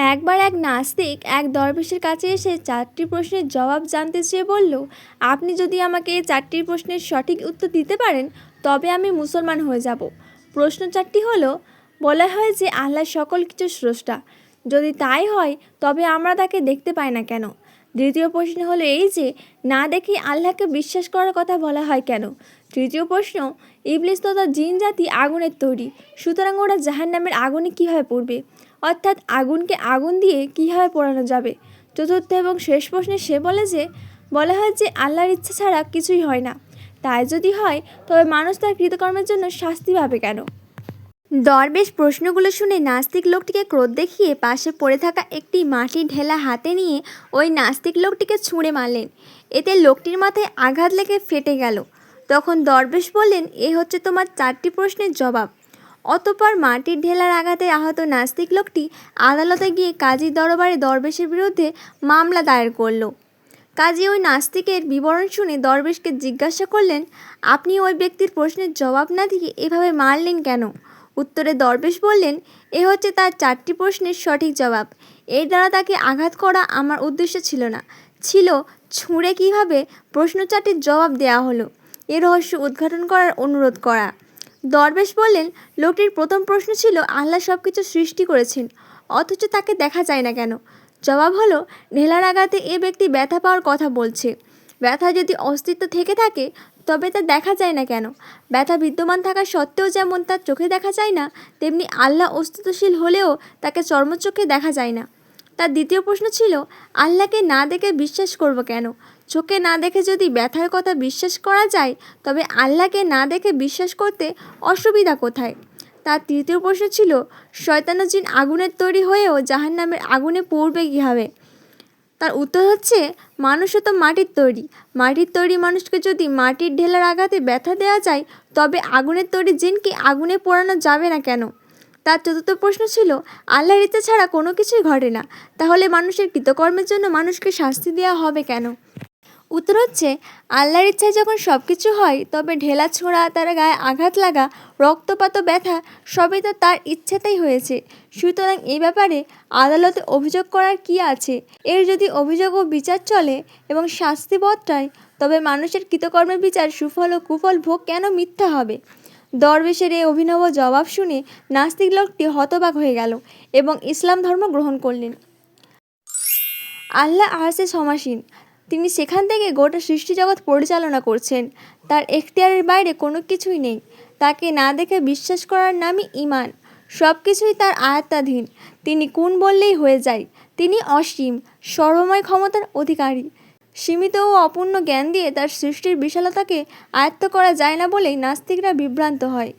একবার এক নাস্তিক এক দরবেশের কাছে এসে 4টি প্রশ্নের জবাব জানতে চেয়ে বলল, আপনি যদি আমাকে এই 4টি প্রশ্নের সঠিক উত্তর দিতে পারেন তবে আমি মুসলমান হয়ে যাব। প্রশ্ন 4টি হলো, বলা হয় যে আল্লাহ সকল কিছুর স্রষ্টা, যদি তাই হয় তবে আমরা তাকে দেখতে পাই না কেন? দ্বিতীয় প্রশ্ন হলো এই যে, না দেখে আল্লাহকে বিশ্বাস করার কথা বলা হয় কেন? তৃতীয় প্রশ্ন, ইবলিস তথা জিন জাতি আগুনের তৈরি, সুতরাং ওরা জাহান্নামের আগুনে কীভাবে পড়বে, অর্থাৎ আগুনকে আগুন দিয়ে কীভাবে পোড়ানো যাবে? চতুর্থ এবং শেষ প্রশ্নে সে বলা হয় যে আল্লাহর ইচ্ছা ছাড়া কিছুই হয় না, তাই যদি হয় তবে মানুষ তার কৃতকর্মের জন্য শাস্তি পাবে কেন? দরবেশ প্রশ্নগুলো শুনে নাস্তিক লোকটিকে ক্রোধ দেখিয়ে পাশে পড়ে থাকা একটি মাটির ঢেলা হাতে নিয়ে ওই নাস্তিক লোকটিকে ছুঁড়ে মারলেন। এতে লোকটির মাথায় আঘাত লেগে ফেটে গেল। তখন দরবেশ বললেন, এ হচ্ছে তোমার 4টি প্রশ্নের জবাব। অতঃপর মাটির ঢেলার আঘাতে আহত নাস্তিক লোকটি আদালতে গিয়ে কাজীর দরবারে দরবেশের বিরুদ্ধে মামলা দায়ের করল। কাজী ওই নাস্তিকের বিবরণ শুনে দরবেশকে জিজ্ঞাসা করলেন, আপনি ওই ব্যক্তির প্রশ্নের জবাব না দিয়ে এভাবে মারলেন কেন? উত্তরে দরবেশ বললেন, এ হচ্ছে তার 4টি প্রশ্নের সঠিক জবাব। এর দ্বারা তাকে আঘাত করা আমার উদ্দেশ্য ছিল না, ছিল ছুঁড়ে কীভাবে প্রশ্ন 4টির জবাব দেওয়া হলো এ রহস্য উদ্ঘাটন করার অনুরোধ করা। দরবেশ বললেন, লোকটির প্রথম প্রশ্ন ছিল আল্লাহ সব কিছু সৃষ্টি করেছেন, অথচ তাকে দেখা যায় না কেন? জবাব হলো, ঢেলার আঘাতে এ ব্যক্তি ব্যথা পাওয়ার কথা বলছে। ব্যথা যদি অস্তিত্ব থেকে থাকে তবে তা দেখা যায় না কেন? ব্যথা বিদ্যমান থাকা সত্ত্বেও যেমন তার চোখে দেখা যায় না, তেমনি আল্লাহ অস্তিত্বশীল হলেও তাকে চর্মচোখে দেখা যায় না। তার দ্বিতীয় প্রশ্ন ছিল, আল্লাহকে না দেখে বিশ্বাস করব কেন? চোখে না দেখে যদি ব্যথার কথা বিশ্বাস করা যায় তবে আল্লাহকে না দেখে বিশ্বাস করতে অসুবিধা কোথায়? তার তৃতীয় প্রশ্ন ছিল, শয়তান ও জিন আগুনের তৈরি হয়েও জাহান্নামের আগুনে পড়বে কীভাবে? তার উত্তর হচ্ছে, মানুষও তো মাটির তৈরি। মাটির তৈরি মানুষকে যদি মাটির ঢেলার আঘাতে ব্যথা দেওয়া যায় তবে আগুনের তৈরি জিনকে আগুনে পোড়ানো যাবে না কেন? তার চতুর্থ প্রশ্ন ছিল, আল্লাহর ইচ্ছা ছাড়া কোনো কিছুই ঘটে না, তাহলে মানুষের কৃতকর্মের জন্য মানুষকে শাস্তি দেওয়া হবে কেন? উত্তর হচ্ছে, আল্লাহর ইচ্ছায় যখন সব কিছু হয় তবে ঢেলা ছোঁড়া, তার গায়ে আঘাত লাগা, রক্তপাত, ব্যথা সবই তো তার ইচ্ছেতেই হয়েছে। সুতরাং এই ব্যাপারে আদালতে অভিযোগ করার কি আছে? এর যদি অভিযোগ ও বিচার চলে এবং শাস্তি বর্তায় তবে মানুষের কৃতকর্মের বিচার সুফল ও কুফল ভোগ কেন মিথ্যা হবে? দরবেশের এই অভিনব জবাব শুনে নাস্তিক লোকটি হতবাক হয়ে গেল এবং ইসলাম ধর্ম গ্রহণ করলেন। আল্লাহ আরশে সমাসীন, তিনি সেখান থেকে গোটা সৃষ্টিজগৎ পরিচালনা করছেন। তার এখতিয়ারের বাইরে কোনো কিছুই নেই। তাকে না দেখে বিশ্বাস করার নামই ঈমান। সব কিছুই তার আয়ত্তাধীন। তিনি কুন বললেই হয়ে যায়। তিনি অসীম, সর্বময় ক্ষমতার অধিকারী। সীমিত ও অপূর্ণ জ্ঞান দিয়ে তার সৃষ্টির বিশালতাকে আয়ত্ত করা যায় না বলেই নাস্তিকরা বিভ্রান্ত হয়।